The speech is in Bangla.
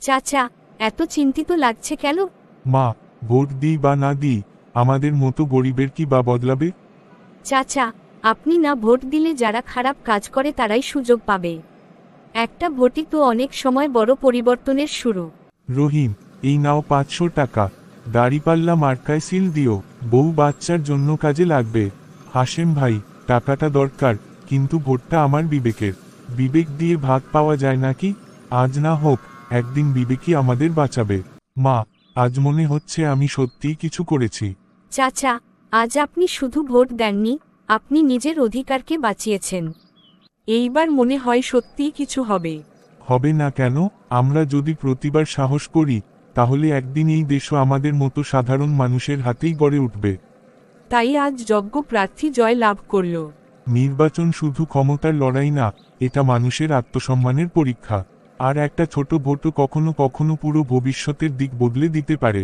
চাচা, এত চিন্তিত লাগছে কেন? মা, ভোট দিই বা না দিই, আমাদের মতো গরিবের কি বা বদলাবে? চাচা, আপনি না ভোট দিলে যারা খারাপ কাজ করে তারাই সুযোগ পাবে। একটা ভোটই তো অনেক সময় বড় পরিবর্তনের শুরু। রহিম, এই নাও 500 টাকা। দাড়িপাল্লা মার্কায় সিল দিও, বউ বাচ্চার জন্য কাজে লাগবে। হাশেম ভাই, টাকাটা দরকার, কিন্তু ভোটটা আমার বিবেকের। বিবেক দিয়ে ভাগ পাওয়া যায় নাকি? আজ না হোক একদিন বিবেকই আমাদের বাঁচাবে। মা, আজ মনে হচ্ছে আমি সত্যিই কিছু করেছি। চাচা, আজ আপনি শুধু ভোট দেননি, আপনি নিজের অধিকারকে বাঁচিয়েছেন। এইবার মনে হয় সত্যিই কিছু হবে। হবে না কেন? আমরা যদি প্রতিবার সাহস করি, তাহলে একদিন এই দেশও আমাদের মতো সাধারণ মানুষের হাতেই গড়ে উঠবে। তাই আজ যোগ্য প্রার্থী জয় লাভ করল। নির্বাচন শুধু ক্ষমতার লড়াই না, এটা মানুষের আত্মসম্মানের পরীক্ষা। আর একটা ছোট ভোটও কখনো কখনো পুরো ভবিষ্যতের দিক বদলে দিতে পারে।